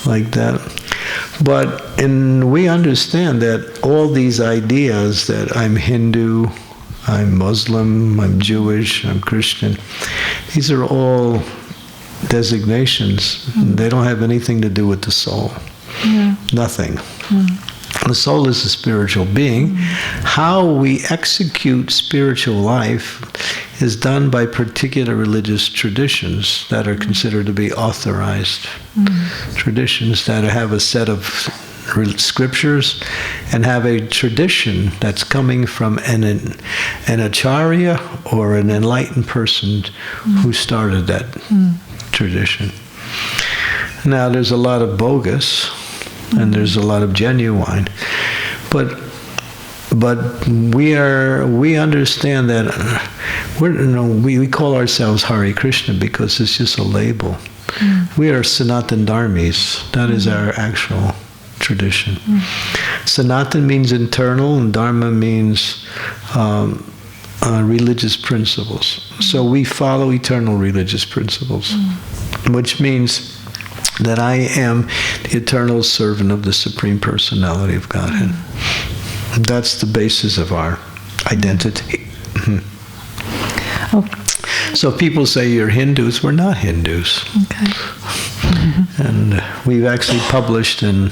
Like that. But we understand that all these ideas that I'm Hindu, I'm Muslim, I'm Jewish, I'm Christian, these are all designations. They don't have anything to do with the soul. Yeah. Nothing. The soul is a spiritual being. How we execute spiritual life is done by particular religious traditions that are considered to be authorized traditions that have a set of scriptures and have a tradition that's coming from an acharya or an enlightened person who started that tradition. Now, there's a lot of bogus and there's a lot of genuine, but we understand that we call ourselves Hare Krishna because it's just a label. We are Sanatan Dharmis. That is our actual tradition. Sanatan means internal, and Dharma means religious principles. So we follow eternal religious principles, which means that I am the eternal servant of the Supreme Personality of Godhead. That's the basis of our identity. So people say you're Hindus. We're not Hindus. Okay. And we've actually published a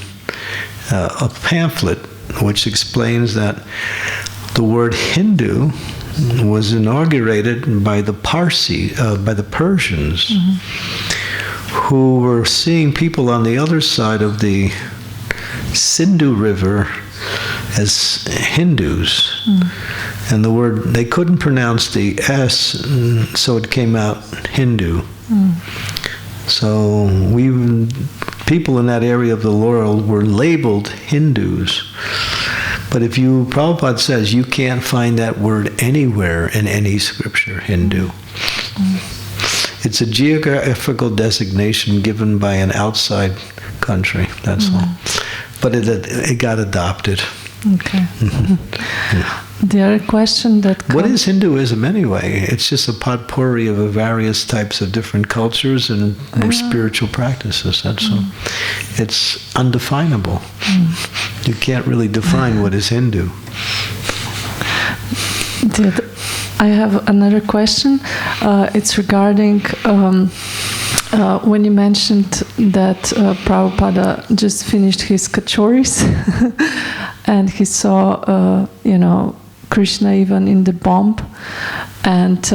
pamphlet which explains that the word Hindu was inaugurated by the Persians, who were seeing people on the other side of the Sindhu River as Hindus. And the word, they couldn't pronounce the S, so it came out Hindu. So people in that area of the world were labeled Hindus. But Prabhupada says you can't find that word anywhere in any scripture, Hindu. It's a geographical designation given by an outside country, that's all. But it got adopted. Okay. The other question that What is Hinduism anyway? It's just a potpourri of various types of different cultures and spiritual practices, that's all. It's undefinable. You can't really define what is Hindu. I have another question. It's regarding when you mentioned that Prabhupada just finished his kachoris and he saw, Krishna even in the bomb. And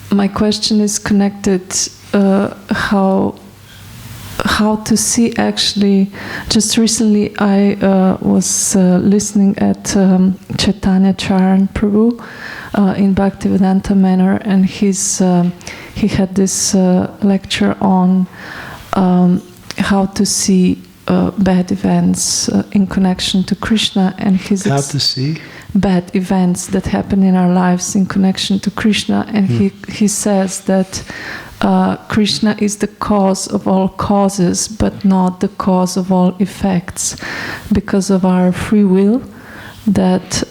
my question is connected how to see actually. Just recently I was listening at Chaitanya Charan Prabhu in Bhaktivedanta Manor, and he had this lecture on how to see bad events in connection to Krishna, and How to see bad events that happen in our lives in connection to Krishna. And he says that Krishna is the cause of all causes, but not the cause of all effects, because of our free will, that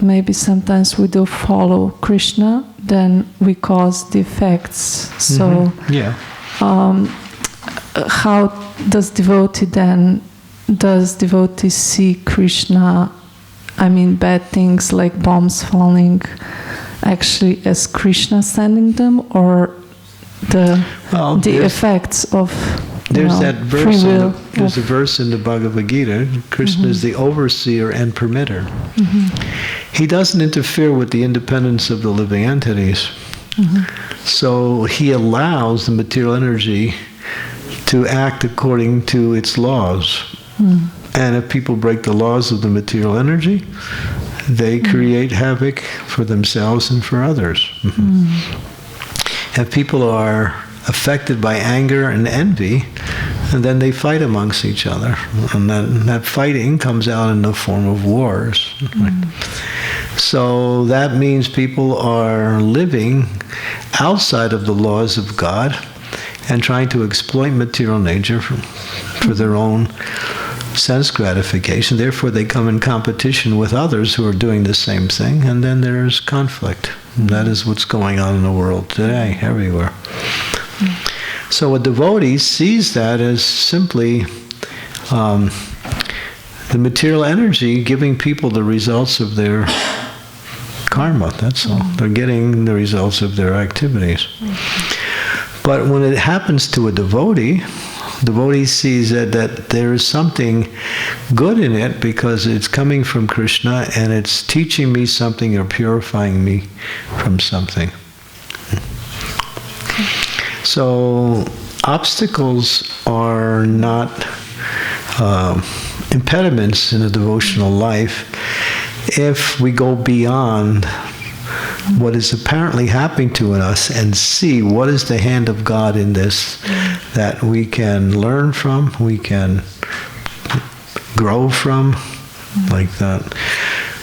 maybe sometimes we do follow Krishna, then we cause the effects. So how does devotee see Krishna, I mean bad things like bombs falling, actually as Krishna sending them, or the effects of there's that verse. Free will. There's a verse in the Bhagavad Gita. Krishna is the overseer and permitter. He doesn't interfere with the independence of the living entities. So he allows the material energy to act according to its laws. And if people break the laws of the material energy, they create havoc for themselves and for others. If people are affected by anger and envy, and then they fight amongst each other. And that fighting comes out in the form of wars. So that means people are living outside of the laws of God and trying to exploit material nature for their own sense gratification. Therefore, they come in competition with others who are doing the same thing, and then there's conflict. And that is what's going on in the world today, everywhere. So a devotee sees that as simply the material energy giving people the results of their karma, that's all. They're getting the results of their activities. But when it happens to a devotee sees that there is something good in it because it's coming from Krishna and it's teaching me something or purifying me from something. So obstacles are not impediments in a devotional life if we go beyond what is apparently happening to us and see what is the hand of God in this that we can learn from, we can grow from, like that.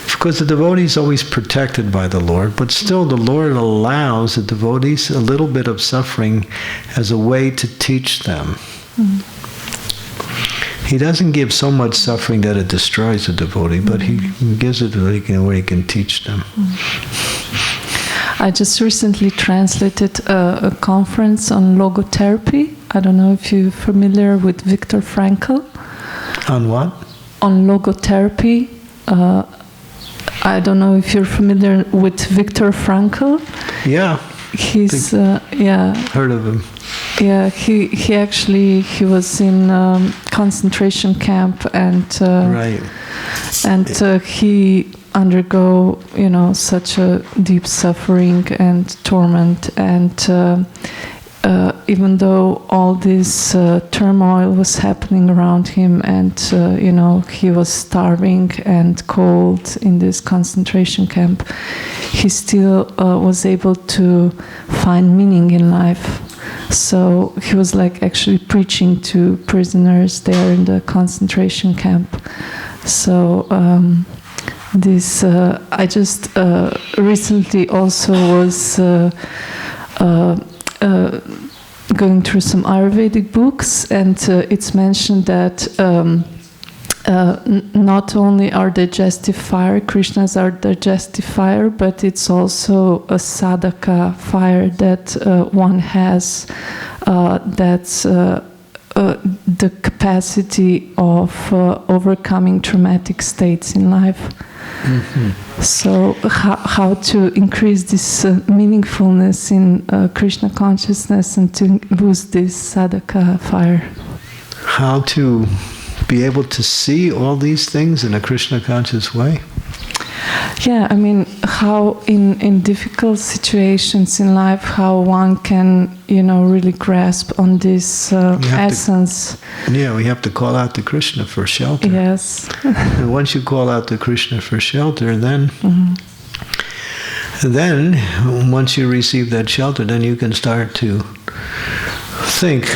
Because the devotee is always protected by the Lord, but still the Lord allows the devotees a little bit of suffering as a way to teach them. He doesn't give so much suffering that it destroys the devotee, but he gives it where he can teach them. I just recently translated a conference on logotherapy. I don't know if you're familiar with Viktor Frankl. On what? On logotherapy. I don't know if you're familiar with Viktor Frankl. Yeah. He's heard of him. Yeah, he was in concentration camp and he undergo such a deep suffering and torment, and even though all this turmoil was happening around him, and he was starving and cold in this concentration camp, he still was able to find meaning in life. So he was actually preaching to prisoners there in the concentration camp. So this I just recently also was going through some Ayurvedic books, and it's mentioned that not only our digestive fire, Krishna is our digestive fire, but it's also a sadhaka fire that one has, that's the capacity of overcoming traumatic states in life. So how to increase this meaningfulness in Krishna consciousness and to boost this sadhaka fire? How to be able to see all these things in a Krishna conscious way? Yeah, I mean, how in difficult situations in life, how one can, really grasp on this essence. We have to call out to Krishna for shelter. Yes. And once you call out to Krishna for shelter, then once you receive that shelter, then you can start to think,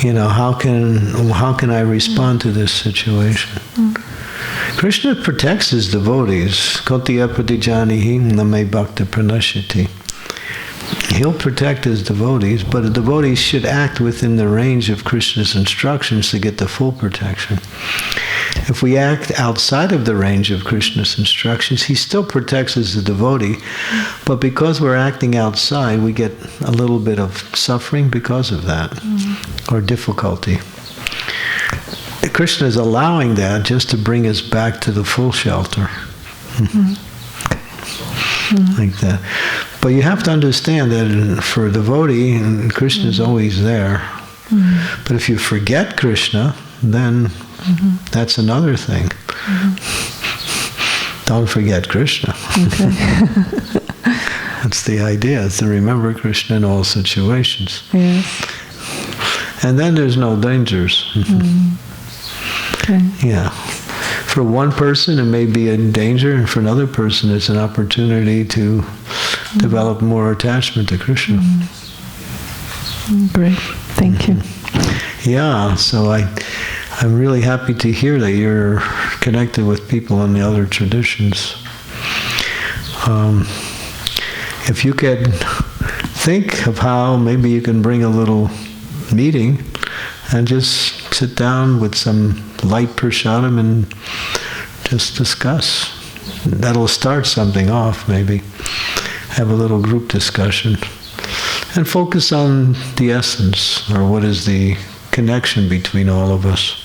how can I respond to this situation? Krishna protects his devotees. Kotiya pratijanihi name bhakta pranashati. He'll protect his devotees, but the devotees should act within the range of Krishna's instructions to get the full protection. If we act outside of the range of Krishna's instructions, he still protects us as a devotee, but because we're acting outside, we get a little bit of suffering because of that, or difficulty. Krishna is allowing that just to bring us back to the full shelter. Like that. But you have to understand that for a devotee, Krishna is always there. But if you forget Krishna, then that's another thing. Don't forget Krishna. Okay. That's the idea, is to remember Krishna in all situations. Yes. And then there's no dangers. Okay. Yeah. For one person, it may be a danger, and for another person, it's an opportunity to develop more attachment to Krishna. Great. Thank you. Yeah, so I'm really happy to hear that you're connected with people in the other traditions. If you could think of how maybe you can bring a little meeting and just sit down with some light prasadam and just discuss. That'll start something off, maybe. Have a little group discussion. And focus on the essence, or what is the connection between all of us.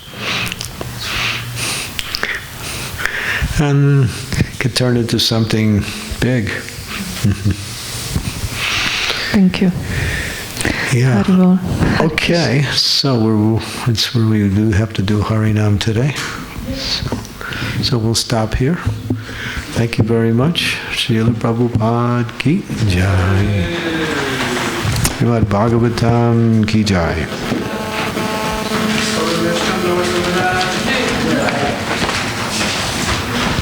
And it could turn into something big. Thank you. Yeah. Very well. Okay, so it's where we do have to do Harinam today. So we'll stop here. Thank you very much. Srila Prabhupada ki jai. Srimad Bhagavatam ki jai.